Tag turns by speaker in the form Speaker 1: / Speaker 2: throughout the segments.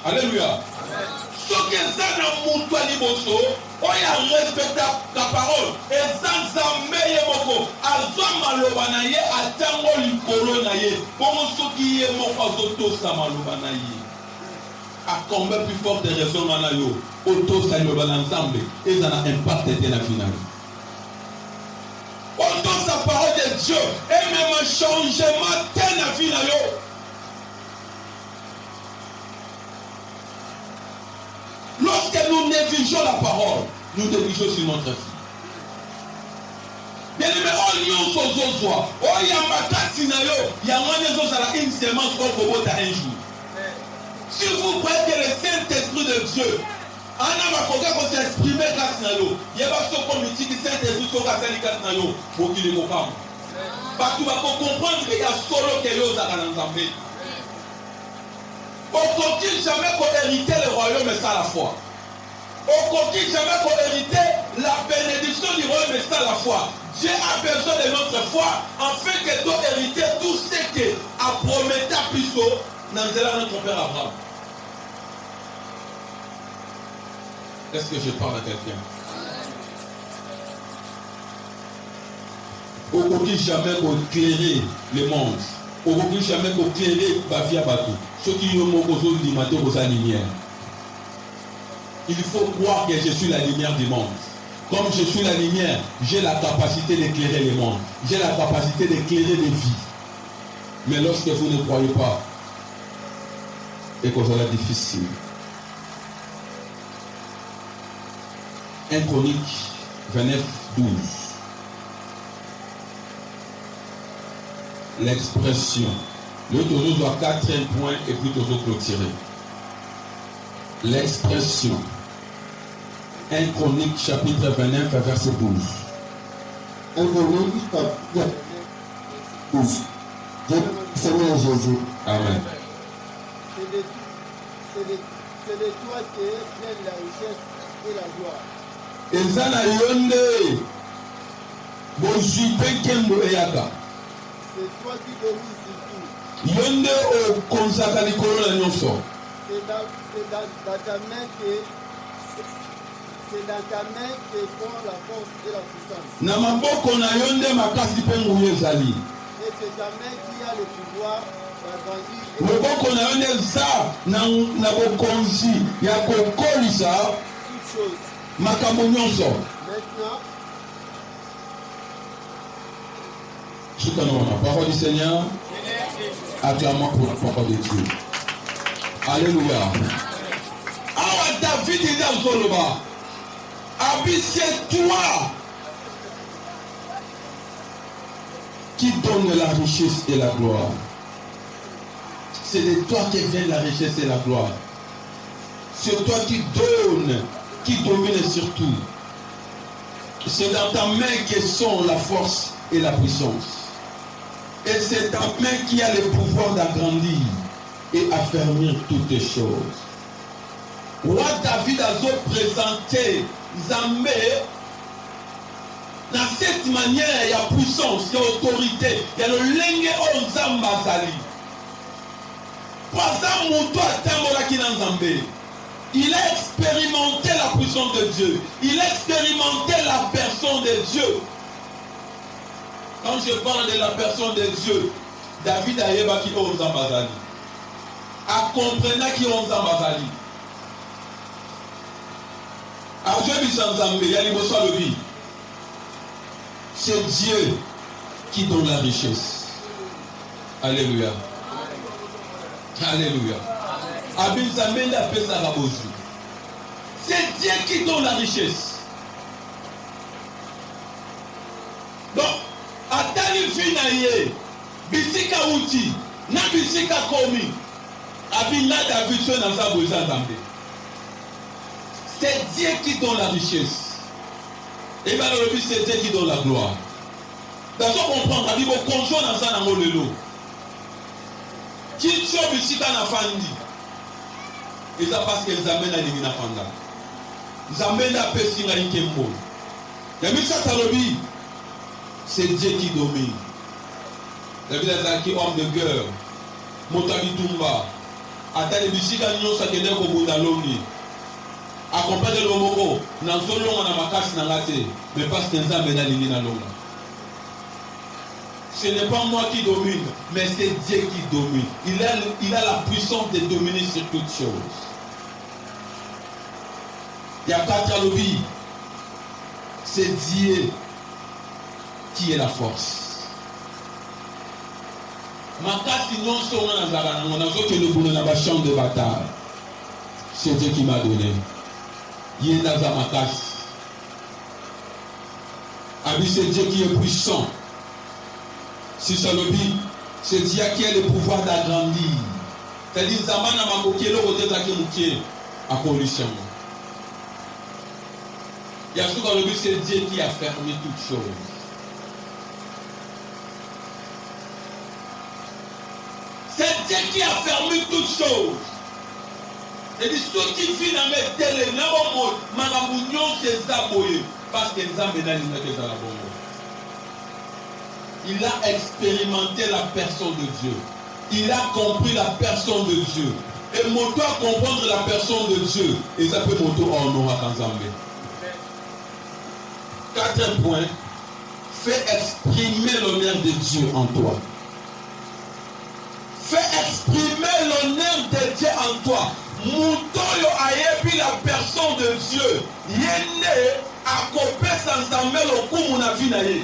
Speaker 1: Alléluia. Ce que ça n'a moutou à liboso, on y a respecté la parole. Et ça n'a moko. Azoma lobanaye, atango likolo naye. Comment ce qui est mon fazoto samalobanaye. À combien plus forte raison manayo, auto salobal ensemble, et ça a impacté la finale. Autant sa parole de Dieu, et même un changement de la finale. Lorsque nous négligeons la parole, nous négligeons sur notre vie. Bien aimé, on y a un sozo, on y a un matasinayo, il y a une semence qu'on peut un jour. Si vous croyez que le Saint-Esprit de Dieu, en amakoka ko s'exprimer grâce na yo, yeba so comité qui Saint-Esprit so ka sali grâce na yo, pour qu'il le comprenne. Parce que va comprendre qu'il y a solo que yo za kana nzambe. On continue jamais qu'on hériter le royaume mais ça la foi. On continue jamais qu'on hériter la bénédiction du royaume mais ça la foi. Dieu a besoin de notre foi afin que nous hériter tout ce que a promis à Piso dans notre père Abraham. Est-ce que je parle à quelqu'un? On ne peut jamais éclairer le monde. On ne peut jamais éclairer la vie à bateau. Ceux qui ont dit matin aux lumière. Il faut croire que je suis la lumière du monde. Comme je suis la lumière, j'ai la capacité d'éclairer le monde. J'ai la capacité d'éclairer les vies. Mais lorsque vous ne croyez pas, et que ça va être difficile. 1 Chronique 29, 12. L'expression. Le tonneau doit 4 points et puis toujours clôturer. L'expression. 1 Chronique chapitre 29, verset 12.
Speaker 2: 1 Chronique chapitre 12. Seigneur Jésus.
Speaker 1: Amen.
Speaker 3: C'est de toi qui est la richesse et la gloire.
Speaker 1: Ezana yonde bozupe kembo eyaka.
Speaker 3: C'est toi qui domines sur tout.
Speaker 1: Yonde o konsaka likolo na nyonso.
Speaker 3: C'est dans ta main que sont la force et la puissance.
Speaker 1: Na maboko na yonde makasi pe nguye ezali.
Speaker 3: Et c'est ta main qui a le pouvoir d'agrandir.
Speaker 1: Maboko na yonde za na bokonzi ya kokolisa
Speaker 3: Toutes choses.
Speaker 1: makambo nyonso.
Speaker 3: Maintenant,
Speaker 1: Soutenons la parole du Seigneur. Acclamons pour la parole de Dieu. Alléluia. Awa David dit dans Zoloba, c'est toi qui donne la richesse et la gloire. C'est de toi qui vient la richesse et la gloire. C'est toi qui donne, qui domine sur tout. C'est dans ta main que sont la force et la puissance. Et c'est ta main qui a le pouvoir d'agrandir et affermir toutes les choses. Roi David a présenté Zambé dans cette manière, il y a puissance, il y a autorité, il y a le lengue au Zambazali. Il a expérimenté la puissance de Dieu. Il a expérimenté la personne de Dieu. Quand je parle de la personne de Dieu, David a yeba qui on Zambazali. A comprenant qui on Zambazali. A Dieu sans Zambé, il y a le vie. C'est Dieu qui donne la richesse. Alléluia. Alléluia. C'est Dieu qui donne la richesse. Donc, atali finaye, bisika uti, na bisika komi, abina David soit dans sa besoin d'ambe. C'est Dieu qui donne la richesse. Et bien le but c'est Dieu qui donne la gloire. Dans ce qu'on comprend, il faut conjoint dans ça dans le lot. Qui tue bisika na fandi. Et ça parce qu'ils amènent à l'église fanda. Ils amènent à Pessinga Ikembo. Il y a mis ça dans le but. C'est Dieu qui domine. La Bible est qui homme de guerre. Motabi Tumba. atali bisika nyonso akende kobunda longi accompagne le moko nazolonga na makasi na ngate mais parce que nzambe nalingi nalonga. Ce n'est pas moi qui domine, mais c'est Dieu qui domine. Il a la puissance de dominer sur toutes choses. Il y a 4 lobbies. C'est Dieu qui est la force. Makasi non seulement dans la langue, on a vu que le boulot n'a pas champ de bataille. C'est Dieu qui m'a donné. Il est dans la makasi. Abi, c'est Dieu qui est puissant. Si c'est le but, c'est Dieu qui a le pouvoir d'agrandir. C'est-à-dire, Zamana Makoki, le côté de la Kémouké, à pollution. Il y a souvent le but, c'est Dieu qui a fermé toutes choses. C'est Dieu qui a fermé toutes choses. C'est-à-dire, ceux qui vivent dans mes télé, c'est Zaboye, parce que Nzambe n'a pas été dans la bonne. Il a expérimenté la personne de Dieu. Il a compris la personne de Dieu. Et mon doit comprendre la personne de Dieu. Et ça peut monter en nom à Kanzambe. 4 points. Fais exprimer l'honneur de Dieu en toi. Fais exprimer l'honneur de Dieu en toi. Moutoyo ayebi la personne de Dieu. Yene akope sanzambe lokumu na vinaye.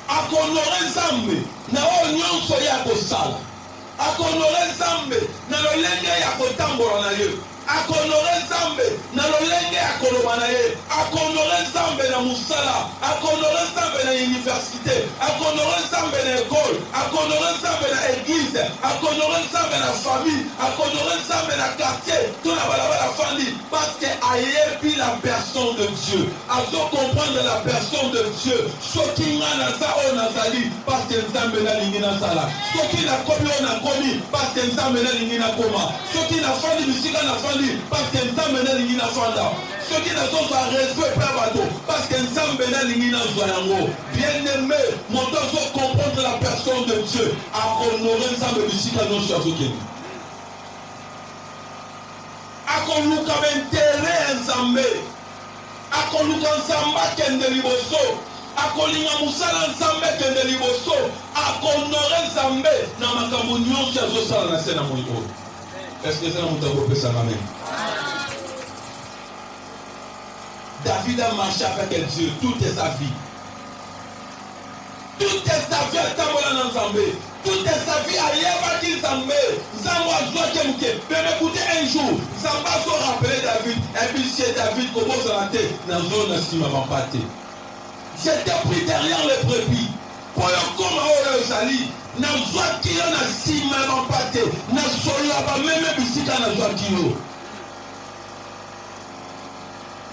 Speaker 1: Akonore Nzambe na oyo nyonso ye akosala. Akonore Nzambe na lolenge ya kotambola na ye. Akonore Nzambe na lolenge ya koloba na ye. Akonore Nzambe na musala. Akonore Nzambe na université. Akonore Nzambe na école. Akonore Nzambe na église. Akonore Nzambe na famille. Akonore Nzambe na quartier. Tout na balabala fandi. Parce que ayebi la personne de Dieu. Azo comprendre la personne de Dieu. Soki nga na za o nazali. Parce que Nzambe na lingi na sala. Soki na komi o na komi. Parce que Nzambe na lingi na koma. Soki na fandi bisika na fandi. Parce que Nzambe na lingi na fanda. Ceux qui ne sont pas respect par bateau. Parce que Nzambe na lingi na zoyango. Bien-aimé, mon doit comprendre la personne de Dieu. Akonorer Nzambe bisika no shazokeni. Akoluka bentere Nzambe. Akoluka Nzamba kende liboso. Akolinga musala Nzambe kende liboso. Akonorer Nzambe na makambo nyonso azosala na sena moyo. Est-ce que ça nous a fait ça même? David a marché avec Dieu toute sa vie. Toute sa vie à Tamola Nzambe. Toute sa vie à Yabaki Nzambe. Nzambe a joué Kemuke. Mais écoutez un jour, Nzambe a se rappelé David. Et puis c'est David comment ça la tête. Dans la zone de Sima Mampate. J'étais pris derrière les brebis. Pour le coma au Sali. Na zwa kilo na sima mampate na sola ba meme bisika na zwa kilo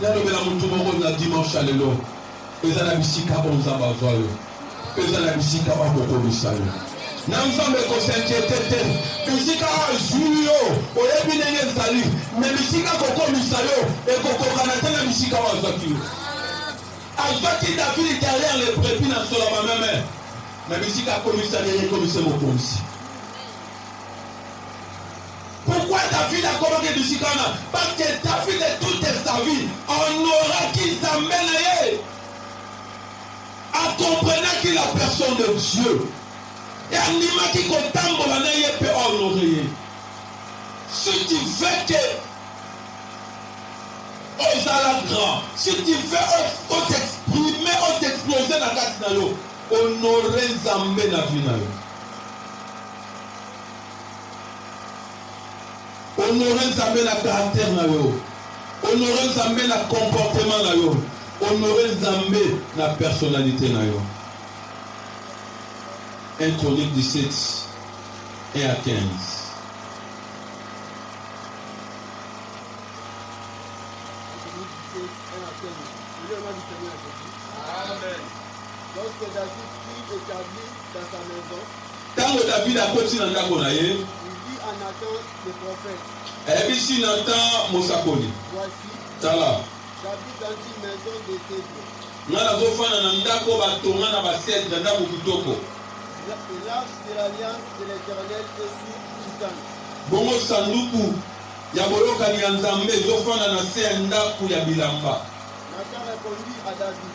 Speaker 1: ya lo bela mutu moko na dimanche lelo eza na bisika bonzamba zwa yo eza na bisika ba boko bisalo na Nzambe ko s'inquiéter bisika azuli yo oyebi ndenge ezali me bisika koko misalo e koko kana tena bisika wa zwa kilo azwaki David derrière les brebis na sola ba meme. Mais ici, pourquoi David a commencé du Sikana? Parce que David est toute sa vie. On aura qui s'amène à comprendre qu'il est la personne de Dieu. Et à l'ima qui compte peut honorer. Si tu veux que Osala grand, si tu veux t'exprimer, t'exploser dans la carte, honorer Nzambe na vie na yo. Honorer Nzambe na caractère na yo. Honorer Nzambe na comportement na yo. Honorer Nzambe na personnalité na yo. 1 Chronique 17 et à 15.
Speaker 3: Amen. Lorsque David fut établi dans sa maison,
Speaker 1: Tango David a continué dans la
Speaker 3: il dit à Nathan le prophète,
Speaker 1: Ebisi Nathan Mosakoli.
Speaker 3: voici,
Speaker 1: Tala.
Speaker 3: j'habite dans une maison de cèdre.
Speaker 1: Ngana zofana na ndako batonga na basedre ndako kitoko.
Speaker 3: Et l'arche de l'alliance de l'Éternel est sur Titan.
Speaker 1: bongo sanduku ya boyokani ya Nzambe ezofanda na se ya ndako ya bilamba.
Speaker 3: Nathan répondit à David,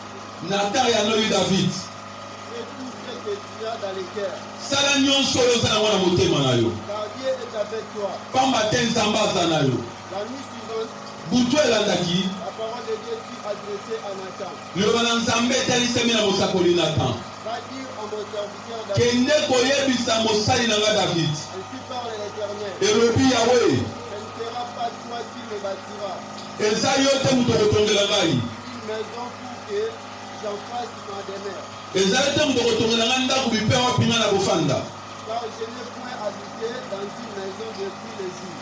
Speaker 1: Nathan yanoyi David,
Speaker 3: fais tout ce que tu as dans les cœurs,
Speaker 1: sala nyonso oyo oza nango na motema na yo,
Speaker 3: car Dieu est avec toi.
Speaker 1: pamba te Nzambe aza na yo.
Speaker 3: La nuit suivante,
Speaker 1: Butu elandaki,
Speaker 3: la parole de Dieu fut adressée à Nathan.
Speaker 1: liloba na Nzambe etalisemi na mosakoli Nathan,
Speaker 3: Va dire à mon serviteur David,
Speaker 1: kende koyebisa mosali na nga David,
Speaker 3: ainsi parle l'Éternel,
Speaker 1: elobi yawe,
Speaker 3: ce ne sera pas toi qui me bâtiras
Speaker 1: eza yo te moto kotongela ngai,
Speaker 3: une maison pour que j'en fasse ma demeure,
Speaker 1: eza yo te moto kotongela ngai ndako bipe wapi nga na kofanda.
Speaker 3: car je n'ai point habité dans une maison depuis le jour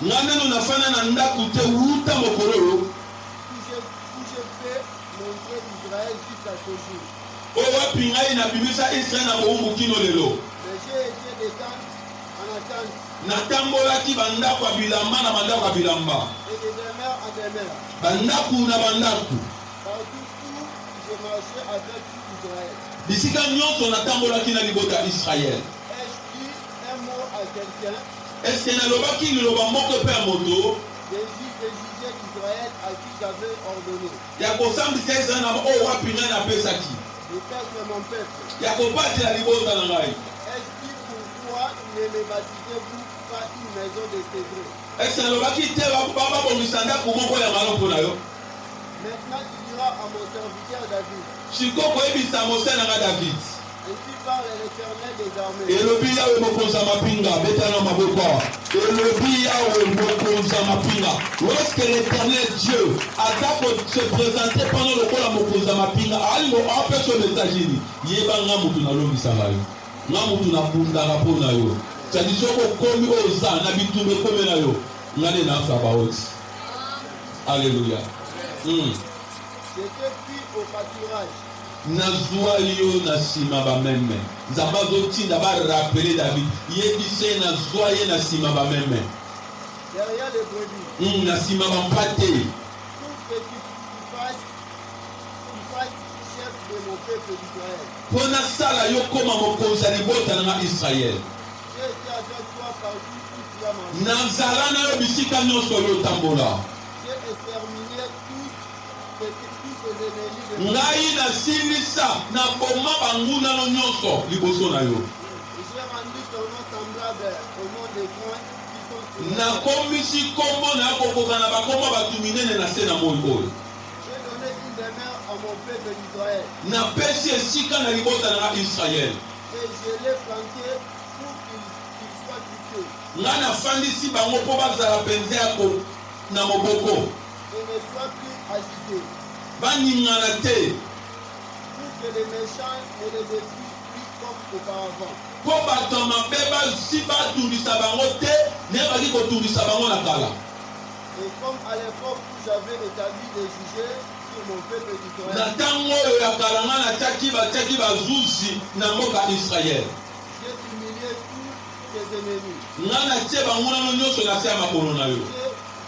Speaker 1: Nga neno nafanda na ndako te wuta mokolo oyo
Speaker 3: où je fais montrer Israël jusqu'à ce jour.
Speaker 1: oyo wapi ngai nabimisa Israele na bowumbu kino lelo.
Speaker 3: Mais j'ai été de tente en attente
Speaker 1: Natambolaki bandako ya bilamba na bandako ya bilamba,
Speaker 3: et de demeure en demeure,
Speaker 1: bandako na bandako,
Speaker 3: partout où je marchais avec tout Israël.
Speaker 1: bisika nyonso natambolaki na libota ya Israele.
Speaker 3: Ai-je dit un mot à quelqu'un
Speaker 1: Eske nalobaki liloba moko mpe ya moto
Speaker 3: de juger Israël à qui j'avais ordonné
Speaker 1: ya kosambisa Israele na oyo wapi ngai napesaki,
Speaker 3: de perdre mon peuple?
Speaker 1: ya kobatela libota na ngai?
Speaker 3: Ai-je dit pourquoi ne me baptisez-vous pas une maison de cédre?
Speaker 1: Eske nalobaki te babongisa ndako moko ya maloko na yo?
Speaker 3: Maintenant il dira à mon serviteur David,
Speaker 1: Sikoyo koyebisa mosali na ngai David,
Speaker 3: ainsi parle l'Éternel des armées.
Speaker 1: elobi yawe mokonzi ya mapinga, betana maboko. Elobi yawe mokonzi ya mapinga. Lorsque l'éternel Dieu aza se présenter pendant lokola mokonzi ya mapinga, apesa oyo message ini, yeba nga mutu nalombisaka yo, nga mutu nabundaka mpo na yo. Tadi soki okomi oyo oza na bitumba ekomi na yo, nga nde nafa baoti. Alléluia.
Speaker 3: J'étais pris au pâturage.
Speaker 1: Nazwa yo na nsima bameme. Nzambe azotinda barapele David, yebise nazwa ye na nsima bameme,
Speaker 3: Derrière les brebis,
Speaker 1: na nsima bampate,
Speaker 3: pour que tu fasses chef de mon peuple d'Israël.
Speaker 1: mpo nasala yo koma mokonzi ya libota na nga Israele.
Speaker 3: J'ai été avec toi partout où tu as marché.
Speaker 1: Nazala na yo bisika nyonso oyo otambola.
Speaker 3: J'ai exterminé tous tes ennemis de
Speaker 1: Ngai nasilisa na boma bangunano nyonso liboso na yo.
Speaker 3: J'ai rendu ton nom semblable au nom des grands qui sont sur la terre.
Speaker 1: Nakomisi kombo na yo kokoka na bakombo bato minene na se na moi oyo.
Speaker 3: J'ai donné une demeure à mon peuple d'Israël
Speaker 1: Napesi esika na libota na nga Israele.
Speaker 3: et je l'ai planté pour qu'il soit tué
Speaker 1: Nga nafandisi bango mpo bazala penza ya na moboko,
Speaker 3: et ne soit plus agité,
Speaker 1: baningana te,
Speaker 3: pour que les méchants ne les détruisent plus comme auparavant.
Speaker 1: mpo bato ya mabe basi batungisa bango te ndenge baki kotungisa bango na kala.
Speaker 3: Et comme à l'époque où j'avais établi des jugés sur mon peuple
Speaker 1: Na
Speaker 3: d'Israël,
Speaker 1: ntango oyo ya kala nga batiaki bazuzi na mboka Israele,
Speaker 3: j'ai humilié tous tes ennemis.
Speaker 1: nga natie bango nano nyonso na se ya makolo na yo.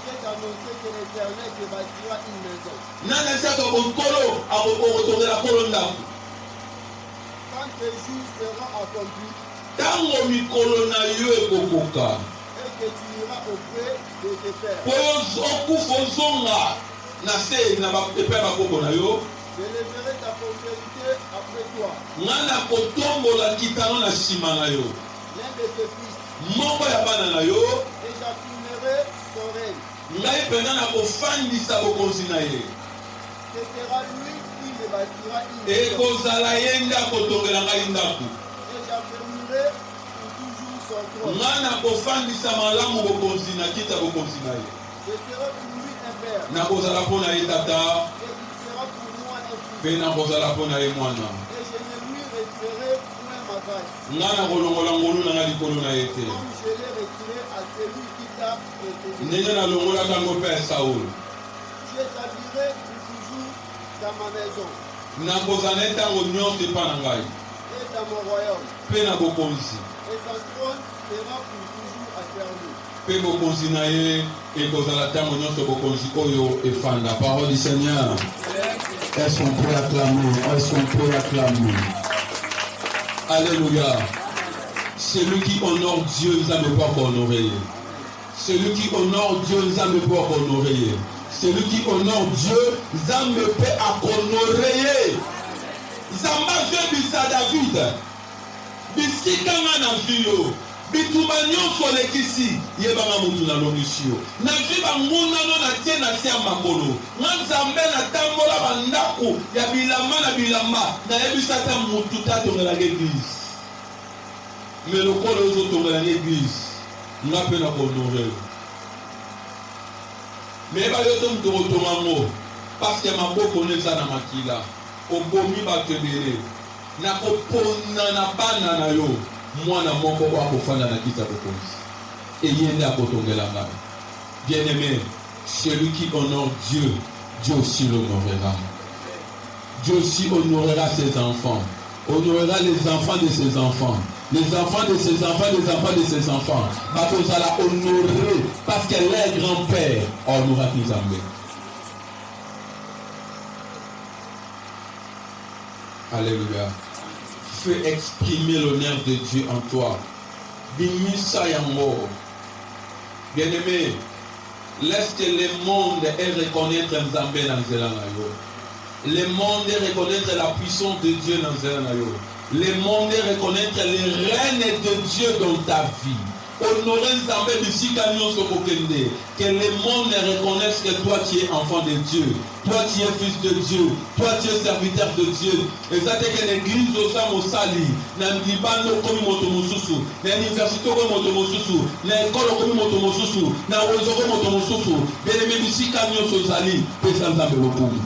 Speaker 3: J'ai annoncé que l'Éternel te bâtira une maison.
Speaker 1: Na nasiaka bokolo akokotongela kolo ndako.
Speaker 3: Quand tes jours seront accomplis
Speaker 1: Ntango mikolo na yo ekokoka,
Speaker 3: et que tu iras auprès de tes pères,
Speaker 1: po okufa ozonga na se na epai ya bakoko na yo,
Speaker 3: je lèverai ta postérité après toi.
Speaker 1: nga nakotombola kitano na nsima na yo,
Speaker 3: L'un de tes fils,
Speaker 1: moko ya bana na yo,
Speaker 3: et j'affirmerai son règne.
Speaker 1: ngai mpenza nakofandisa bokonzi na ye.
Speaker 3: Ce sera lui qui me bâtira une maison.
Speaker 1: Ekozala ye nde akotongela ngai ndako.
Speaker 3: Et j'affirmerai pour toujours son trône.
Speaker 1: Nga nakofandisa malamu bokonzi na kiti ya bokonzi na ye.
Speaker 3: Je serai pour lui un père,
Speaker 1: Nakozala mpo na ye tata,
Speaker 3: et il sera pour moi un fils.
Speaker 1: mpe nakozala mpo na ye mwana.
Speaker 3: Et je ne lui retirerai point ma grâce,
Speaker 1: Nga nakolongola ngolu na nga likolo na ye te,
Speaker 3: comme je l'ai retiré à celui qui t'a précédé.
Speaker 1: ndenge nalongolaka yango mpe ya Saul.
Speaker 3: J'établirai pour toujours dans ma maison
Speaker 1: Nakozala ntango nyonso epa na ngai
Speaker 3: et dans mon royaume,
Speaker 1: mpe na bokonzi,
Speaker 3: et son trône sera pour toujours affermi.
Speaker 1: mpe bokonzi na ye ekozala ntango nyonso bokonzi oyo efanda. Parole du Seigneur. Est-ce qu'on peut acclamer? Est-ce qu'on peut acclamer? Alléluia. Celui qui honore Dieu, il ne peut pas honorer. Celui qui honore Dieu, Nzambe peut honorer. Celui qui honore Dieu, Nzambe peut honorer. Zamba je bisa David. Bisika na vio. Bituma nyonso lekisi yebanga mutu na lomisio. Na viba muna no na tie na tia makolo. Nzambe na tambola bandako ya bilamba na bilamba na yebisa ta mutu ta tongela l'église. Mais le corps de l'autre tongela l'église. Nga pe na honorer. Mais ba yo tom to tomango parce que maboko ne za na makila. Obomi ba tebere. Na kopona na bana na yo. Mwana moko wa kofanda na kita bokonzi. Et yenda kotongela ngai. Bien-aimé, celui qui honore Dieu, Dieu aussi l'honorera. Dieu aussi honorera ses enfants. Honorera les enfants de ses enfants. Les enfants de ses enfants, les enfants de ses enfants. Parce que ça l'a honoré. Parce qu'elle est grand-père. Honora Kizambe. Alléluia. Fais exprimer l'honneur de Dieu en toi. Bimisa yango. Bien-aimé, laisse que le monde ait reconnaître Nzambe dans Zelanayo. Le monde ait reconnaître la puissance de Dieu dans Zelanayo. Le monde ait reconnaître les règnes de Dieu dans ta vie. Honorer Nzambe bisika nyonso kokende. Que le monde reconnaisse que toi tu es enfant de Dieu. Toi tu es fils de Dieu. Toi tu es serviteur de Dieu. Et ça c'est que l'église osa mosali. Na libano komi moto mosusu. Na université komi moto mosusu. Na école komi moto mosusu. Na ozo komi moto mosusu. Bien aimé bisika nyonso zali. Pesa Nzambe lokumu.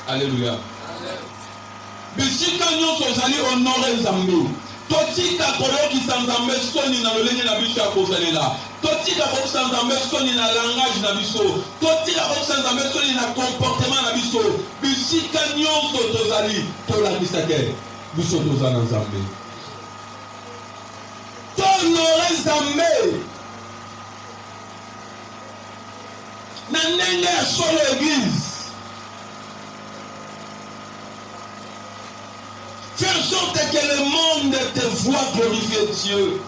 Speaker 1: Alléluia. Bisika nyonso zali honorer Nzambe. Totika koyokisa Nzambe soni na lolenge na biso ya kozalela. Totika koyokisa Nzambe soni na langage na biso. Totika koyokisa Nzambe soni na comportement na biso. Bisika nyonso tozali tolakisa ke biso toza na Nzambe. Tonore Nzambe na ndenge ya solo église. Fais en sorte que le monde te voit glorifier Dieu.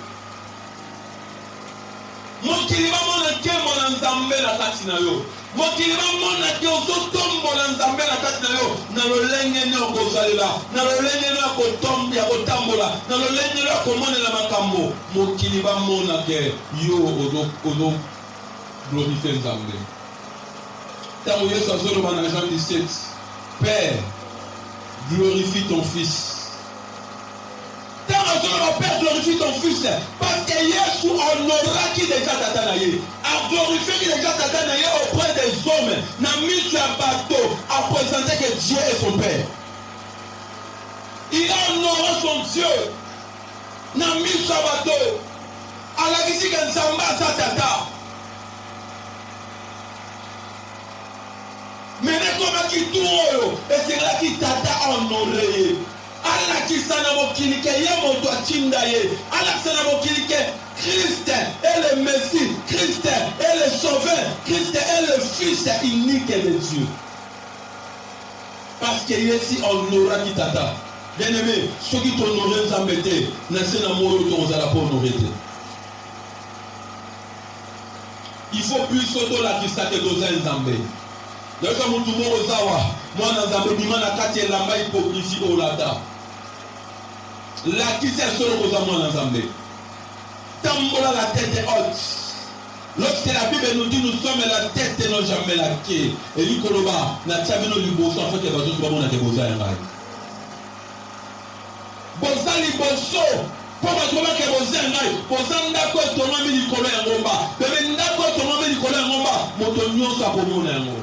Speaker 1: Mokili ba mona ke mona Nzambe na kati na yo. Mokili ba mona ke ozotombo na Nzambe na kati na yo. Na lolenge ni okozalela. Na lolenge ni okotombi ya kotambola. Na lolenge ni okomonela makambo. Mokili ba mona ke yo ozo glorifier Nzambe. Tango Yesu azoloba na Jean 17. Père, glorifie ton fils. Le Père glorifie ton fils parce que Jésus honorera qui déjà t'attendait, a glorifié qui déjà t'attendait auprès des hommes, n'a mis sur un bateau à présenter que Dieu est son Père. Il a honoré son Dieu, n'a mis sur un bateau à la visite de Nzamba sa tata. Mais comme qui tourne, et c'est là qui tata honoré. Allah qui s'en a mokili ke yemoto atindaye. Allah qui s'en a mokili ke Christ est le Messie, Christ est le Sauveur, Christ est le Fils unique de Dieu. Parce que ici on aura qui tata. Bien aimé, ceux qui t'honorent Nzambe te, na sena moro tozala pour honorer te. Il faut plus soto la kisate doza Nzambe. D'ailleurs mutu moko zawa, mwana Nzambe bima na kati elamba hypocrisie olata. La qui s'est sur le rosamon Nzambe. Tambola la tête est haute. Lorsque la Bible nous dit nous sommes la tête et non jamais la queue. Et l'ikoloba na tchabino liboso en fait que bazo soba mona ke boza ngai. Boza liboso pour bazo ke boza ngai. Boza ndako etoma mi likolo ya ngomba. Bebe ndako etoma mi likolo ya ngomba. Moto nyonso akomona yango.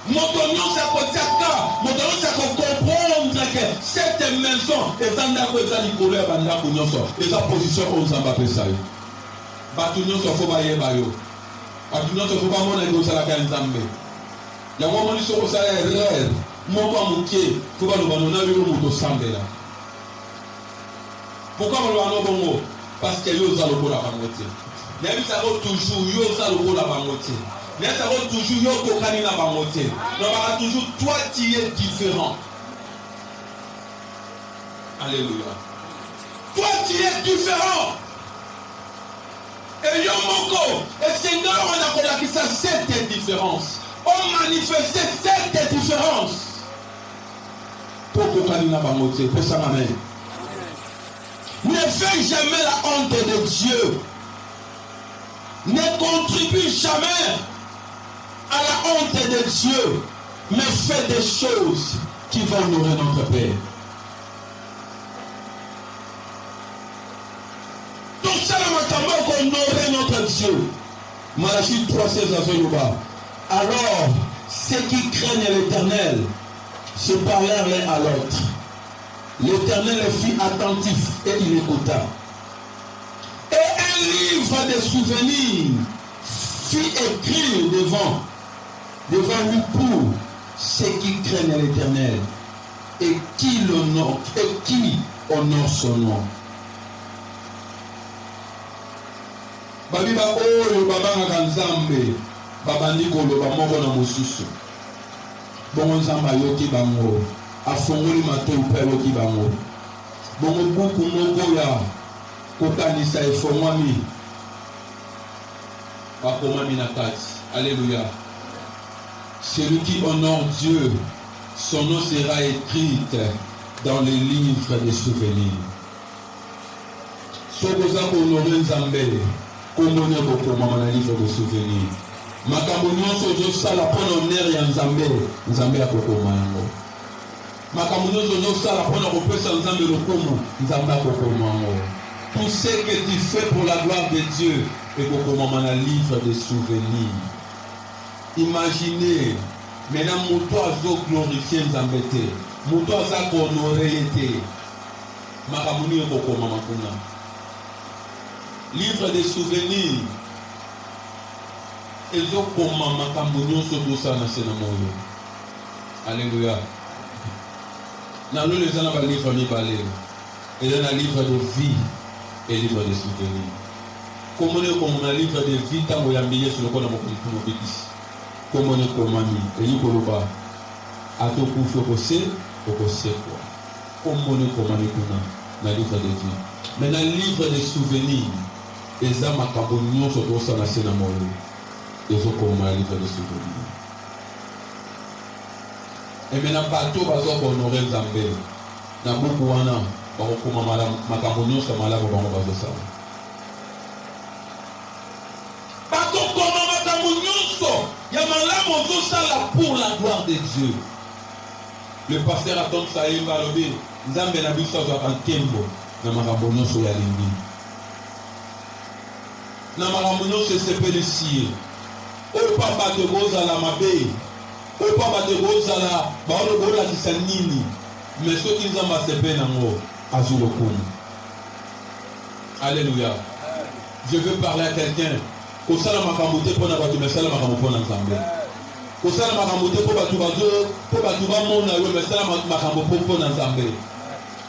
Speaker 1: Moto nyonso akotiaka, moto nyonso akokomprendre que cette maison eza ndako eza likolo ya bandako nyonso. Eza position oyo Nzambe apesa yo. Bato nyonso fo bayeba yo. Bato nyonso fo bamona ke ozalaka ya Nzambe. Yango omoni soki osala erreur moko amoke fo baloba nona yo moto osambela. Pourquoi baloba no bongo? Parce que yo oza lokola bango te. Nayebisaka toujours yo oza lokola bango te. Mais ça va toujours yo kokani na bangote. Donc va toujours toi tu es différent. Alléluia. Toi tu es différent. Et Yomoko, et Seigneur, on a connu ça, cette différence. On manifestait cette différence. Pour que Kalina va monter, pour ça, amen. Ne fais jamais la honte de Dieu. Ne contribue jamais à la honte de Dieu. Mais fais des choses qui vont honorer notre Père. Tout ça, nous avons honoré notre Dieu. Malachie 3,16 à Zoyoba. Alors, ceux qui craignent l'Éternel se parlèrent l'un à l'autre. L'Éternel fut attentif et il écouta. Et un livre de souvenirs fut écrit devant lui pour ceux qui craignent l'Éternel et qui l'honorent et qui honore son nom. Babiba oyo babanga nzambe babandi koloba moko na mosusu. Bongo nzambe ayoki bango afongoli matoi mpe ayoki bango. Bongo buku moko ya kokanisa efongwami bakomami na kati. Alléluia. Celui qui honore Dieu, son nom sera écrit dans les livres des souvenirs. Sokoza honorer Nzambe, komone bokoma na livre des souvenirs. Makambo nyonso ozosala mpona honneur ya Nzambe, Nzambe akokoma yango. Makambo nyonso ozosala mpona kopesa Nzambe lokumu, Nzambe akokoma yango. Tout ce que tu fais pour la gloire de Dieu ekokoma na livre des souvenirs. Imaginez, maintenant moto azo glorifier Nzambe te, moto aza honorer te. Makambo ni ekokoma makuna. Livre des souvenirs. Ezokoma makambo nyonso tosala na sena moyo. Alléluia. Dans nous les ans livre mibale. Et dans le livre de vie et livre de souvenirs. Comment on a un livre de vie tant qu'on a mis sur le corps de mon bétis. Comment on a mis et il faut le voir. À tout coup, il faut quoi. Comment on a mis dans le livre de vie. Mais dans le livre de souvenirs, et ça m'a cabonné sur tout ça na sena moyo. Et so comme un livre de souvenirs. Et maintenant bateau bazo honorer Nzambe. Na beaucoup wana bakoma makambo sur malamu bango bazo ça. Bakoma makambo nyonso ya malamu bazo ça pour la gloire de Dieu. Le pasteur attend ça il va lobi Nzambe na biso za kantembo na makambo nyonso ya lingi. Na makambo nyonso sepelisier. O papa de rosa la mabe. O papa de rosa la baolo bola kisanini. Mais ceux qui nous ont sepe nango azulokum. Alléluia. Je veux parler à quelqu'un. Ko sala makambo te pona batu mais sala makambo pona Nzambe. Ko sala makambo te po batu bazo po batu ba mona yo mais sala makambo pona Nzambe.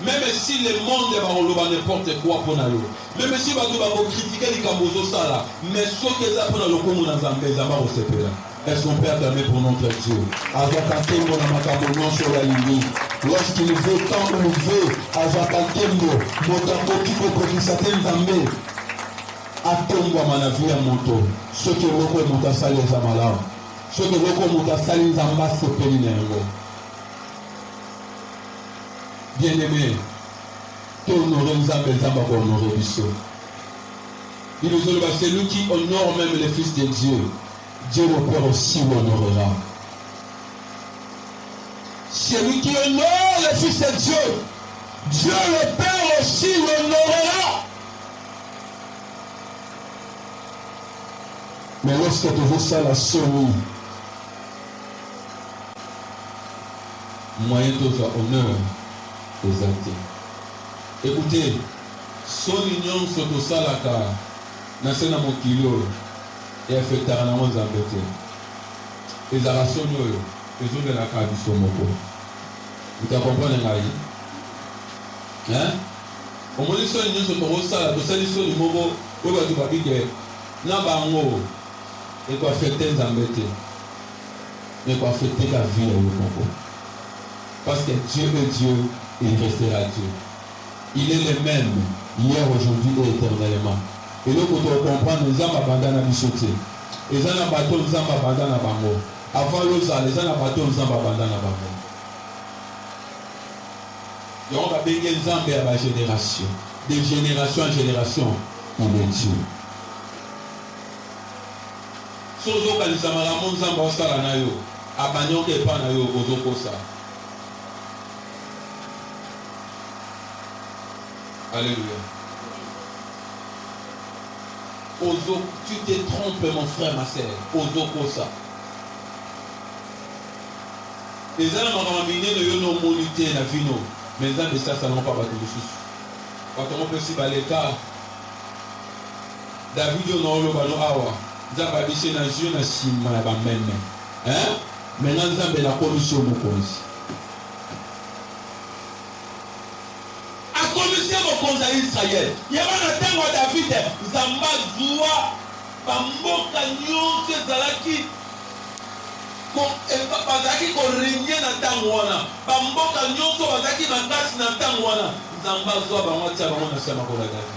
Speaker 1: Même si le monde va enlever n'importe quoi pour nous, même si va critiquer les cambozo sala, mais ce que ça pour le commun dans Zambé, ça va au CPA. Est-ce qu'on peut acclamer pour notre Dieu? Azakatembo na makambo sur la ligne. Lorsqu'il veut, quand on veut, Azakatembo, motambo qui peut profiter Nzambe. Atombo manavi ya moto. Ce que loko mutasali zamala. Ce que loko mutasali Nzamba sepeli na yango. Bien-aimé, t'honorer Nzambe, Nzamba va honorer Bisso. Il nous dit, c'est lui qui honore même les fils de Dieu. Dieu le Père aussi l'honorera. Celui qui honore les fils de Dieu, Dieu le Père aussi l'honorera. Mais lorsque tu veux ça, la somme, moyen de faire honneur. Exalté. Écoutez, son union sur tout ça là, dans ce nom kilo, et elle fait tarana mon zambete. Les arrations nous, les autres de la carte du somoko. Vous comprenez là? Hein? Au moins son union sur tout ça là, tout ça sur le mogo, où va tu vas dire que n'a pas ngo et quoi fêter zambete, mais quoi fêter la vie au mogo. Parce que Dieu est Dieu. Il restera Dieu. Il est le même hier, aujourd'hui et éternellement. Et donc, on comprend les hommes abandonnent à bichoter. Les hommes abandonnent les hommes abandonnent à bango. Avant les hommes abandonnent les hommes abandonnent à bango. Donc, on va bénir les hommes à la génération. De génération en génération, il est Dieu. Si vous avez des amalamos, vous avez des amalamos, abanyon ke pa na yo ozoko ça. Alléluia. Ozo, tu te trompes mon frère, ma sœur. Ozoko ça. Les gens m'ont amené de yo no monité na vino, mais ça de ça ça non pas battu sous. Quand on peut si baleka David yo no lo bano awa. Zaba bise na jeu na sima ba meme. Hein? Maintenant Nzambe na commission mokonzi. A commission mokonzi ya Israël. Yaba na tango David Nzamba zuwa bamboka nyonso ezalaki bazalaki korenye na ntango wana. Bamboka nyonso bazalaki na kati na ntango wana. Nzamba zuwa bango tia bango na sema kola David.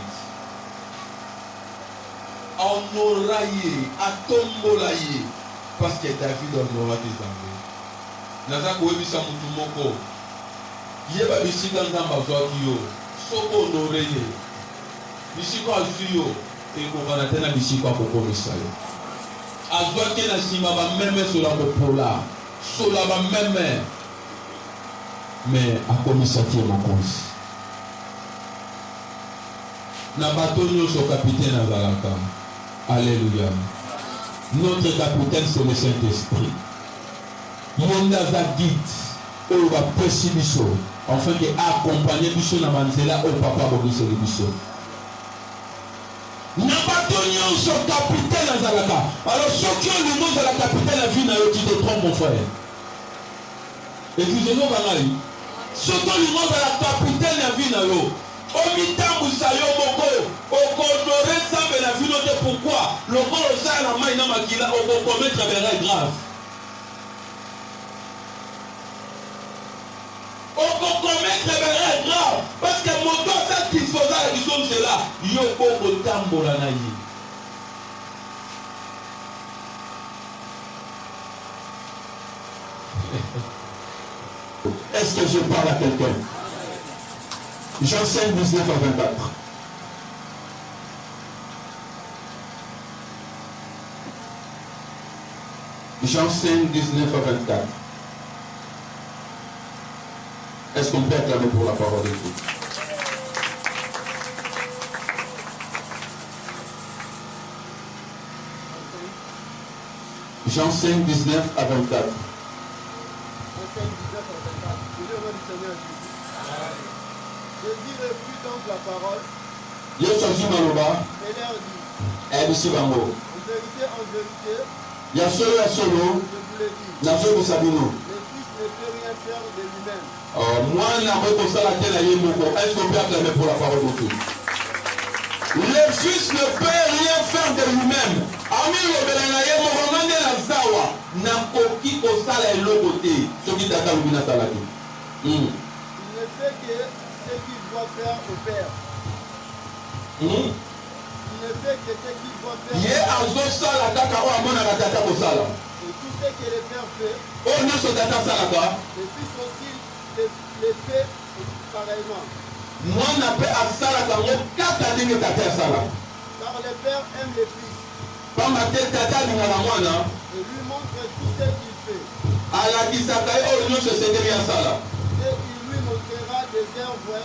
Speaker 1: Honora ye, atombola ye, parce que David honora des Nzambe. Naza koyebisa mutu moko. Yeba bisika Nzamba zwaki yo, soko honore ye. Bisika azwi yo, ekokana te na bisika akokomisa yo. Azwaki na nsima bameme sola kopola, sola bameme. Mais akomisaki ye mokonzi. Na bato nyonso capitaine azalaka. Alléluia. Notre capitaine, c'est le Saint-Esprit. Yonda za guide, on va pesi biso, afin de accompagner biso na manzela au papa bobise le biso. Na bato nyonso capitaine azalaka. Alors ceux qui ont le nom de la capitaine a vu na yo, tu te trompes mon frère. Excusez-nous banali. Ceux qui ont le nom de la capitaine a vu na yo. Omitambusa yo moko okonore Nzambe na vino te pourquoi lokolo osala na mai na makila okokometre beré grave okokometre beré grave parce que moto asa kifoza ya biso nzela yo okotambola na ye.
Speaker 2: Est-ce que je parle à quelqu'un? Jean 5, 19 à 24. Jean 5, 19 à 24. Est-ce qu'on peut acclamer pour la parole de Dieu? Jean 5, 19 à 24.
Speaker 3: Jésus reprit donc la parole
Speaker 2: Yo choisi maloba.
Speaker 3: et leur dit,
Speaker 2: Ebisi bango.
Speaker 3: en vérité,
Speaker 2: Ya solo
Speaker 3: je vous le dis,
Speaker 2: nazo bisabino.
Speaker 3: le Fils ne peut rien faire de lui-même.
Speaker 2: Mwana ko sala tena ye moko. Est-ce qu'on peut acclamer pour la parole de Dieu? Le Fils ne peut rien faire de lui-même. Ami lobela na ye moko ngande na zawa na koki ko sala eloko te. Soki tata lubina salaki.
Speaker 3: Il ne fait que ce qu'il doit faire au Père. Il ne fait que ce qu'il doit faire
Speaker 2: Ye azo sala kaka o amona ka tata ko sala.
Speaker 3: et tout ce que le Père fait,
Speaker 2: O nyonso tata salaka.
Speaker 3: le Fils aussi le fait pareillement.
Speaker 2: Mwana pe asalaka ngo kaka ndenge tata asala.
Speaker 3: Car le Père aime le Fils
Speaker 2: Pamba te tata alingaka mwana
Speaker 3: et lui montre tout ce qu'il fait.
Speaker 2: alakisaka ye oyo nyonso esengeli asala.
Speaker 3: Et il lui montrera des œuvres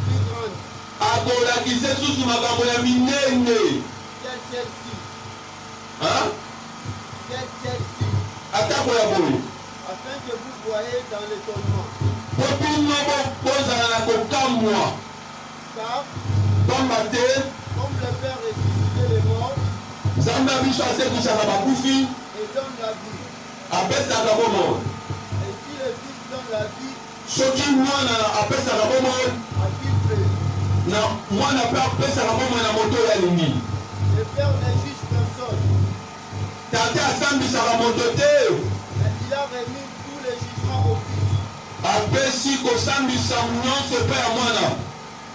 Speaker 3: plus grandes
Speaker 2: akolakisa susu makambo ya minene.
Speaker 3: que celle-ci. Que celle-ci.
Speaker 2: Atako ya boye
Speaker 3: Afin que vous voyez dans l'étonnement.
Speaker 2: po bino bozala na kokamwa.
Speaker 3: Car,
Speaker 2: Pamba te
Speaker 3: comme le Père ressuscité les morts
Speaker 2: nzambe ya biso asekusaka bakufi
Speaker 3: et donne la vie,
Speaker 2: apesaka bomoi.
Speaker 3: et si le Fils donne la vie,
Speaker 2: Soki mwana apesaka bomoi
Speaker 3: à qui fait?
Speaker 2: na mwana pe apesaka bomoi na moto oyo alingi.
Speaker 3: Le Père ne juge personne,
Speaker 2: Tate asambisaka moto te,
Speaker 3: mais il a remis tous les jugements au Fils,
Speaker 2: apesi kosambisa nyonso mpe ya mwana.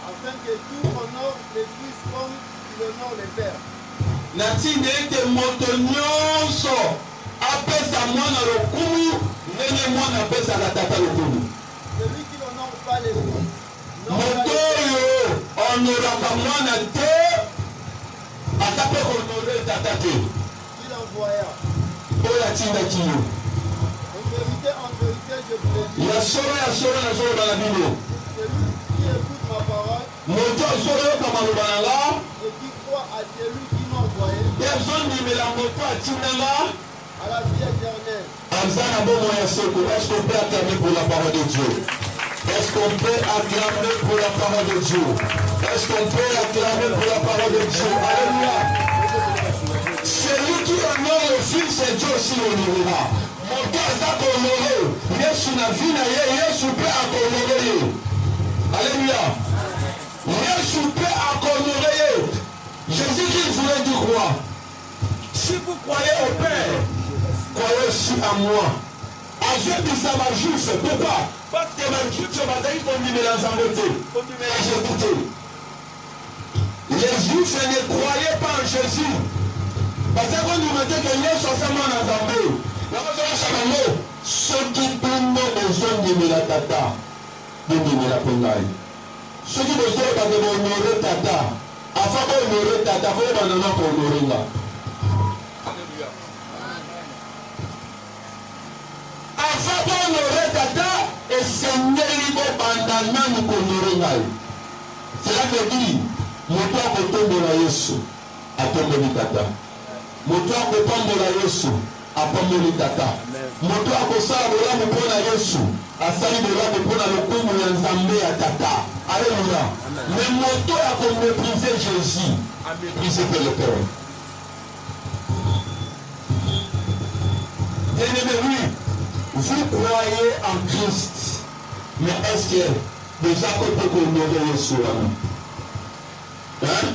Speaker 3: afin que tout honore le Fils comme il honore le Père.
Speaker 2: natindi ete moto nyonso apesa mwana lokumu ndenge mwana apesaka tata lokumu.
Speaker 3: Celui qui n'honore pas les Fils,
Speaker 2: moto oyo honoraka mwana te aza mpe honore tata te
Speaker 3: il envoya.
Speaker 2: oyo atindaki yo.
Speaker 3: En vérité, je vous le dis,
Speaker 2: ya solo nazoloba na bino
Speaker 3: celui qui écoute ma parole
Speaker 2: moto azoloyoka maloba na nga
Speaker 3: et qui croit à celui qui m'a envoyé
Speaker 2: mpe azondimela moto atinda nga
Speaker 3: à la vie éternelle.
Speaker 2: aza na bomoi ya seko. Est-ce qu'on peut acclamer pour la parole de Dieu? Est-ce qu'on peut acclamer pour la parole de Dieu? Est-ce qu'on peut acclamer pour la parole de Dieu? Alléluia. Celui qui honore le Fils et Dieu aussi l'honorera. Moto aza kohonore Yesu na vie na ye, Yesu mpe akohonore ye. Alléluia. Yesu mpe akohonore ye. Jésus-Christ voulait dire quoi? Si vous croyez au Père, croyez aussi à moi. azwebisa bajuife. Pourquoi? Parce que bajuife bazali kondimela nzambe te, kondimela Jésus te. Les juifs ne croyaient pas en Jésus. Bazali kondima te ke Yesu aza mwana nzambe. nakozolasa bango soki bino bozondimela tata bondimela mpe ngai. soki bozoyoba ke bohonore tata afa bohonore tata foyebanana kohonore nga. afa bohonore tata esengeli bobanda nani kohonore ngai. cela veut dire moto akotombola Yesu atomboli tata, moto akopambola Yesu apamboli tata, moto akosala bolamu mpona Yesu asali bolamu mpona lokumu ya nzambe ya tata. Alléluia. Mais moto akomépriser Jésus amépriser que le Père. Bien-aimé, oui, vous croyez en Christ, mais est-ce que vous avez honoré Yesu? Hein?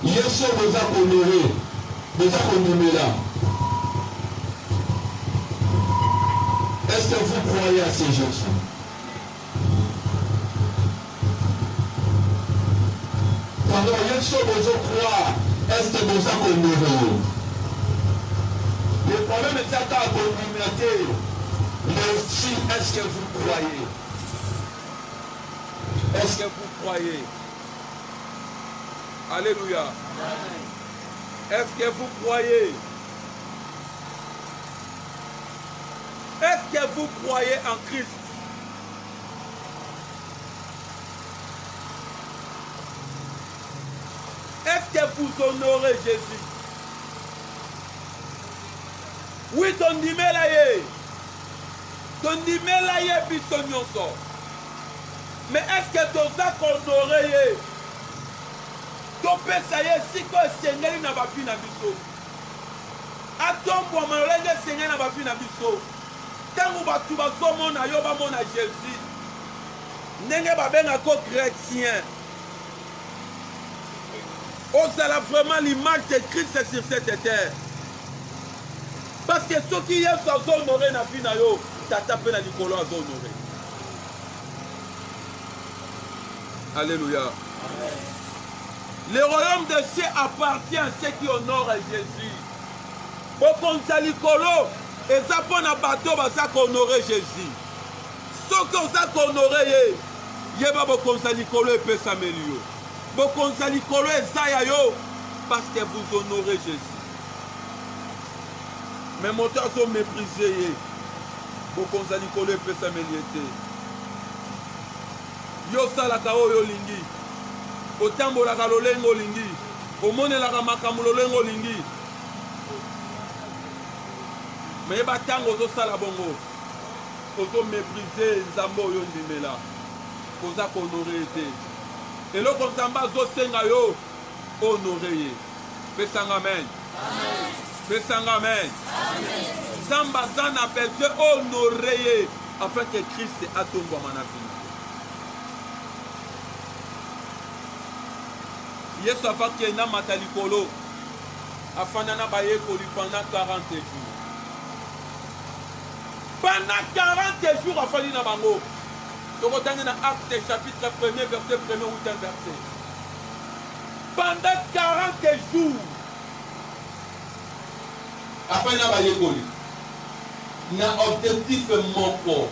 Speaker 2: Yesu vous a honoré, vous a honoré là. Est-ce que vous croyez à ces Jésus? Pendant Yesu vous croire, est-ce que vous a honoré? Le problème est à la communauté. Mais aussi, est-ce que vous croyez? Est-ce que vous croyez? Alléluia. Est-ce que vous croyez? Est-ce que vous croyez en Christ? Est-ce que vous honorez Jésus? Oui, ton dimela ye biso nyonso. Mais est-ce que tu as honoré? topesa ye siko esengeli na bafi na biso atombwama lolenge esengeli na bafi na biso ntango bato bazomona yo bamona Jésus ndenge babengako chrétien ozala vraiment l'image de Christ sur cette terre parce que soki Yesu azonore na vi na yo tata mpe na likolo azonore. Alléluia. Le royaume de cieux appartient à ceux qui honorent Jésus. Bokonza likolo eza mpona bato baza kohonorer Jésus. Soki oza kohonorer ye yeba bokonza likolo epesameli yo. Bokonza likolo eza ya yo parce que vous honorez Jésus. Mais moto azo mépriser ye bokonza likolo epesameli ete. Yo salaka oyo olingi otambolaka lolenge olingi omonelaka makambo lolenge olingi meyeba ntango ozosala bongo ozoméprize nzambe oyo ndimela koza kohonore ete eloko nzambe azosenga yo honore ye. Pesanga amen. Pesanga amen. Nzambe aza na besoin honore ye afin que Christ atombwama na vie. Yesu afaki ena mata likolo afanda na bayekoli pendant 40 jours. Pendant 40 jours afandi na bango. Tokotangi na Acte chapitre 1er verset 1er ou 1 verset.
Speaker 3: pendant 40 jours.
Speaker 2: Afin na bayekoli na objectif moko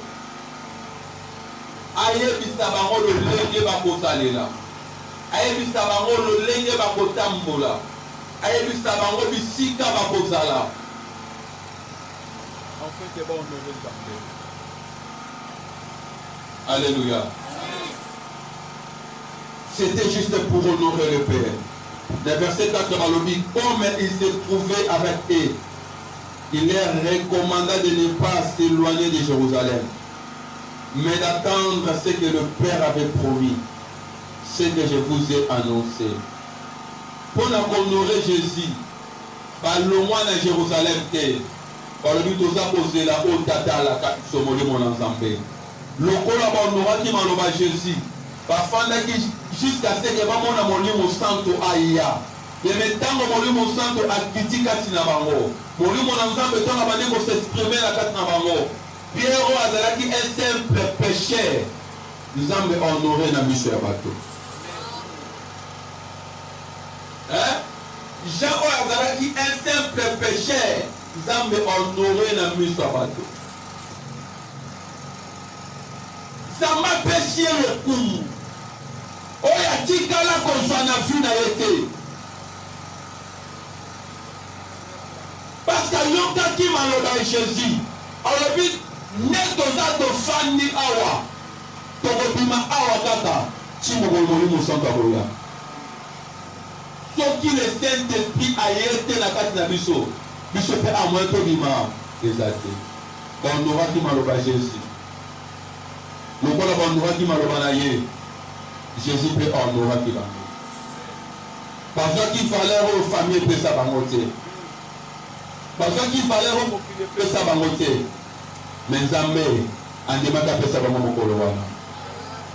Speaker 2: ayebisa bango lolenge bakosalela, ayebisa bango lolenge bakotambola, ayebisa bango bisika bakozala.
Speaker 3: Enfin, c'est bon, on ne veut pas.
Speaker 2: Alléluia. C'était juste pour honorer le Père. Le verset 4 Malobi, comme il s'est trouvé avec eux, il leur recommanda de ne pas s'éloigner de Jérusalem, mais d'attendre ce que le Père avait promis, ce que je vous ai annoncé. Pour honorer Jésus, par le mois de Jérusalem, par le but de poser la haute tata la somoli mon ensemble. Le cola honoraki maloba Jésus, bafandaki jusqu'à ce que bamona molimo santo aya. Et maintenant molimo santo akiti kati na bango. Molimo na nzambe tanga bande ko s'exprimer la kati na bango. Pierre azalaki un simple pécheur. Nzambe honoré na miso ya bato. Hein? Jean azalaki un simple pécheur. Nzambe honoré na miso ya bato. Zamba péché le coup. Oya tikala kozwa na vie na yete. Parce que yokaki maloba Jésus. Alobi netoza tofandi awa. Tokobima awa kaka. Timokolo mosanto aboya. Soki le Saint-Esprit ayete na kati na biso. Biso pe amwe tobima ezate. Bandoraki maloba Jésus. Lokola bandoraki maloba na ye. Jésus peut honorer qui va. Parce qu'il fallait aux familles que ça va monter. Parce qu'il fallait aux que ça va monter. Mais Zambé, en demandant que ça va monter.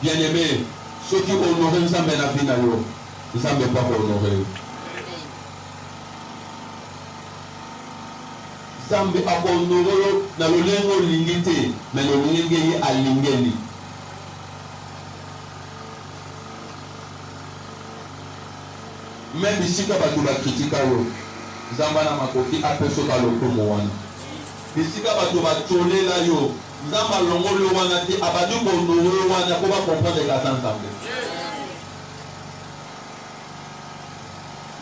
Speaker 2: Bien aimé, ceux qui honorent Zambé dans la vie, Zambé pas honorer. Zambé a honoré dans le lingo limité, mais le lingo à l'ingénie. Même ici, quand on va critiquer, Zamba na makoki apeso ka lokomo wana. Ici, quand on va tourner là, Zamba longo le wana te abadu ko noro wana ko ba comprendre la ensemble.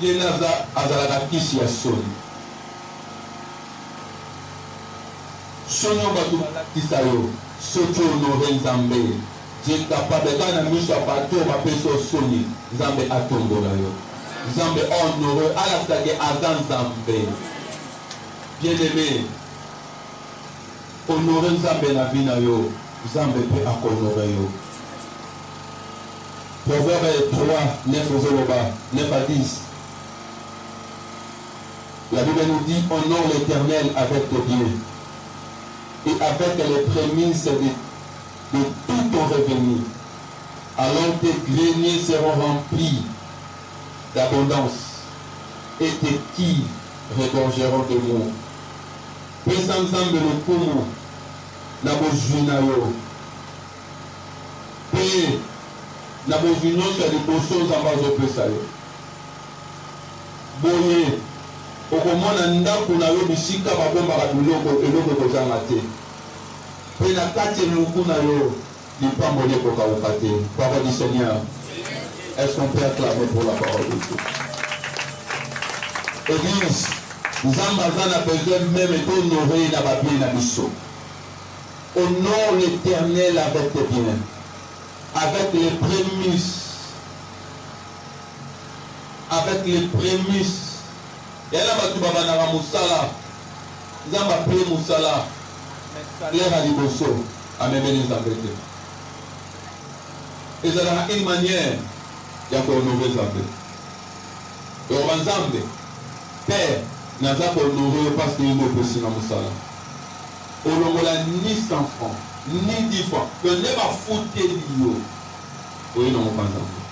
Speaker 2: Yenaza azalaka kisi ya soni. Sonyo batu balakisa yo, soki honore Nzambe. Dieu capable quand na miso bato bapeso soni, Nzambe atombola yo. Nzambe honoré à la stage Azan Nzambe. Bien-aimé, honoré Nzambe na vie na yo, Nzambe peut honorer yo. Proverbe 3, 9 9 à 10. La Bible nous dit, honore l'Éternel avec tes biens et avec les prémices de tout ton revenu. Alors tes greniers seront remplis d'abondance et tes quilles regorgeront de l'eau. Pesa Nzambe lokumu na bozwi na yo. Pe na bozwi nyonso ya liboso Nzambe azopesa yo. Boye okomona ndako na yo bisika babombaka eloko ekozanga te. Pe na kati eluku na yo lipamboli ekokauka te. Parole du Seigneur. Est-ce qu'on peut acclamer pour la parole de Dieu? Église, Zambazan a besoin même d'honorer la Babie et la Bisso. Honore l'Éternel avec tes biens, avec les prémices. Avec les prémices. Et là, tu vas voir Moussala. Zamba prie Moussala. L'air à Liboso. À me venir s'embêter. Et ça a une manière. Il y a qu'on honorer Nzambe. Et on va Nzambe. Père, naza ko honorer parce qu'il nous peut dans Moussala. On l'ongola ni 100 francs, ni 10 francs. Que ne va foutre l'io. Oui, non, pas Nzambe.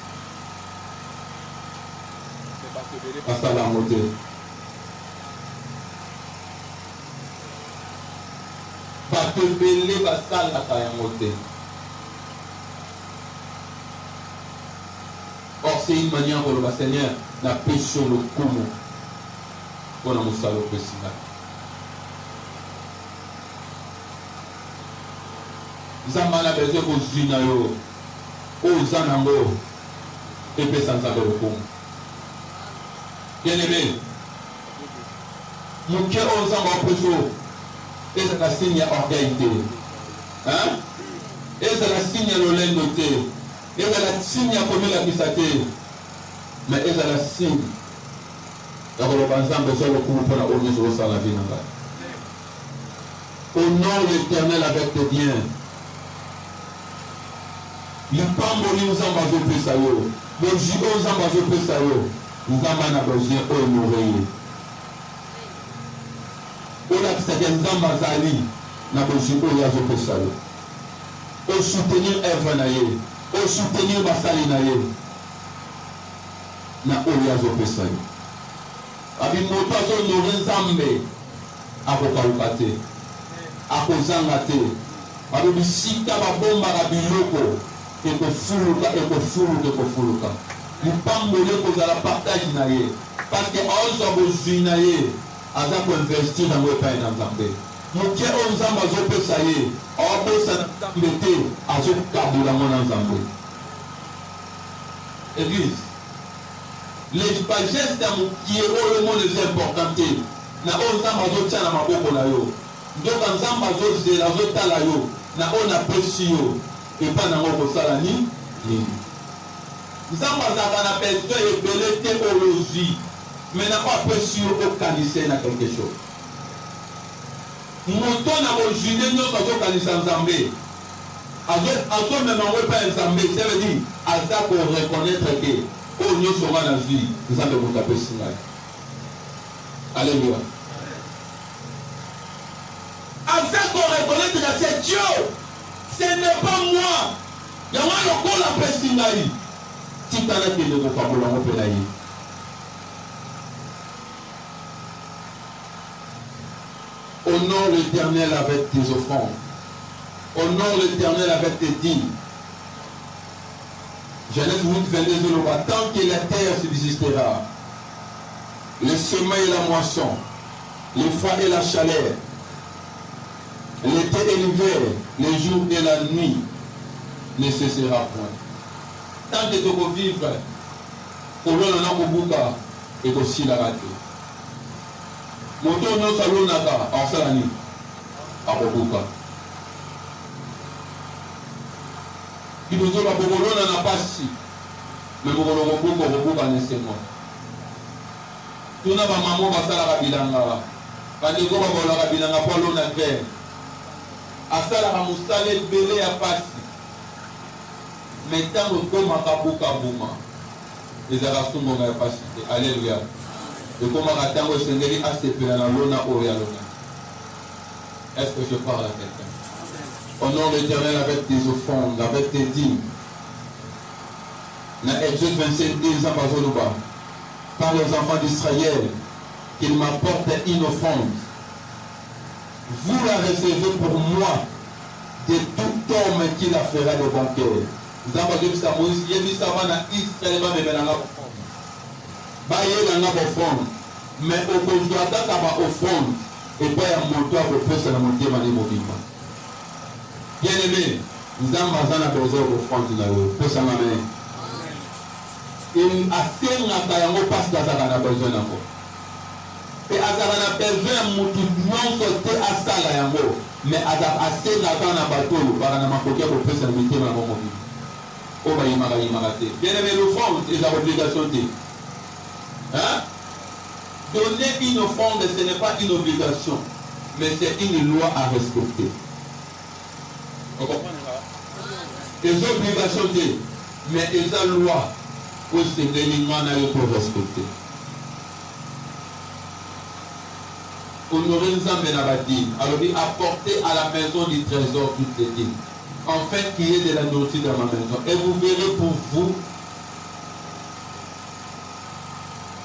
Speaker 2: Parce que la montée. Parce que belé va ça la montée. Or, c'est une manière pour le Seigneur na péché le kumu pour la moussa le président. Zamba na besoin pour zina yo o zanango et puis sans savoir le kumu. Bien aimé, mon cœur on zamba péché et c'est la signe d'orgueillité. Hein? Et c'est la signe de l'olène. Et c'est la signe de la pisate. Mais et c'est la signe de la vie. Honore l'Éternel avec tes biens. Il n'y a pas de nous en bas de Pesayo. Le judo nous en bas de Pesayo. Nous en avons besoin de mourir. On a dit que nous en avons na besoin de Pesayo. Au soutenir œuvre naye, au soutenir basali naye, na oliazo pesayo. Abi moto azo nore nzambe, akokalukate, akozangate, abi bisika babomba kabiloko, ekofuluka. Lipambole kozala partage naye, parce que ozo bozui naye, aza ko investir dans le pays nzambe. Moké on zamba zo pesaye, obosa mbete azo kabula mona nzambe. Église, les gestes qui est le monde les importants. Na on zamba zo tchana maboko na yo. Donc en zamba zo zela zo tala yo, na on apprécie yo et pas na ngoko sala ni. Zamba zaba na besoin et belé théologie, mais na pas apprécie au canissé na quelque chose. Moto na bojine nyonso azokanisa nzambe azomema ngo epai ya nzambe ça veut dire aza koreconnaître ke oyo nyonso nga na vie nzambe moto apesi ngai. Alléluia. Aza koreconnaître que c'est Dieu, ce n'est pas moi. Yango lokola apesi ngai tikana kende kokabola ngo mpe na ye. Honore l'Éternel avec tes offrandes. Honore l'Éternel avec tes dîmes. Genèse 8, 22, tant que la terre subsistera, le semin et la moisson, le froid et la chaleur, l'été et l'hiver, les jours et la nuit, ne cessera point. Tant que tu vas vivre, pour l'on a et aussi la rater. Moto no salonaka asalani akobuka kidozo ba bogolona na pasi mais bogolo kobuka nesemo tuna ba mamo basala kabilanga bande ko ba bola kabilanga po lona ke asala ka musale bele ya pasi mais tango koma kabuka buma ezala sungo ya pasi. Alléluia. Et comment attendre Seigneur à se faire la lona ou la lona. Est-ce que je parle à quelqu'un? Honore l'Éternel avec tes offrandes, avec tes dîmes. Dans Exode 27, 10 ans, par les enfants d'Israël, qu'ils m'apportent une offrande. Vous la recevez pour moi de tout homme qui la fera de bon cœur. Vous avez dit ça, Moïse, il y a dit ça, Israël va me mettre offrande, mais au conjoint d'aba offrande et pas un moto à propos la montée mané mobile. Bien aimé, nous avons besoin d'offrande na yo. Pesa na main. Et atenga kayango parce que ça a besoin d'encore. Et azana besoin mutu nyonso te asala yango, mais atenga kana bateau bana makokia pour pesa na montée mané mobile. O ba yimaka te. Bien aimé, l'offrande est la obligation te. Hein? Donner une offrande, ce n'est pas une obligation, mais c'est une loi à respecter. Vous comprenez ça? Les obligations, mais les lois, c'est des lignes pour respecter. Honorer Nzambe na badine, alors il apporter à la maison du trésor toutes les dîmes, afin qu'il y ait de la nourriture dans ma maison. Et vous verrez pour vous,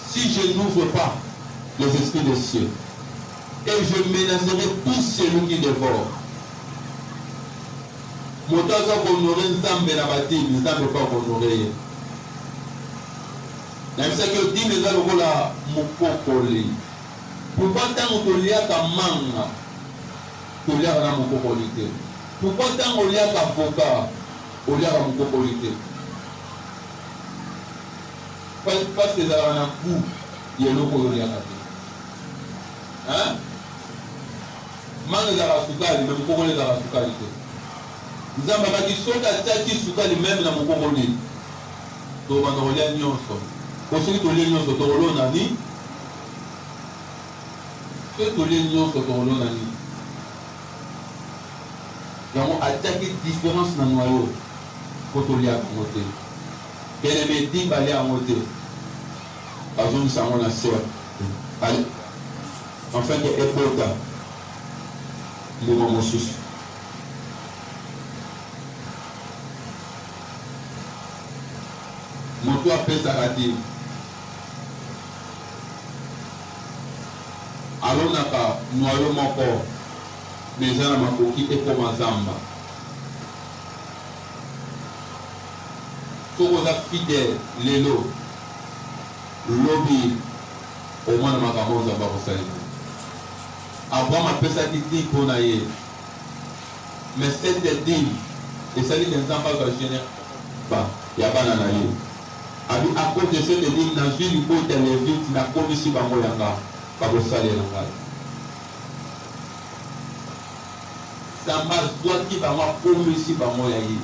Speaker 2: si je n'ouvre pas les esprits des cieux, et je menacerai tous celui qui dévore. Motaza honorer Nzambe na badine, Nzambe pas honorer. na bisa que dîme eza lokola mokokoli. Pourquoi ntango toliaka manga toliaka na mokokoli te? Pourquoi ntango oliaka avocat oliaka mokokoli te? Parce que ezalaka na goût ya eloko oyo oliaka te. Manga ezalaka sukali me mokokoli ezalaka sukali te. Nzambe akaki soki atiaki sukali meme na mokokoli tobanda kolia nyonso. Po soki tolia nyonso tokolona nani? Soki tolia nyonso tokolona nani? yango atiaki différence na noyau po toliaka yango te. Bien-aimé dimba alia yango te bazongisa yango na sœur afin ke ekota mbongo mosusu. Moto apesaka te alonaka noyau moko mais eza na makoki ekoma zamba. Soki oza fidèle lelo lobi omwana makambo ozamba kosalema. Abraham apesaki dîme mpo na ye mais cette dîme esaliki nzambe akagénère ya bana na ye. Abi à cause de cette dîme nazwi libota ya levite nakomisi bango yanga bakosalela ngai. Nzambe azwaki bango akomisi bango ya ye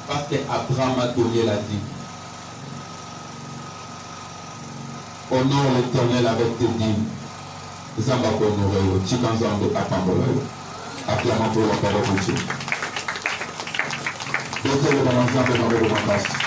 Speaker 2: parce que Abraham a donné la dîme. Honore l'Éternel avec tes dîmes. Nzambe akohonore yo, tika Nzambe apambola yo. Acclamons pour la parole de Dieu. Nzambe na Nzambe na makasi.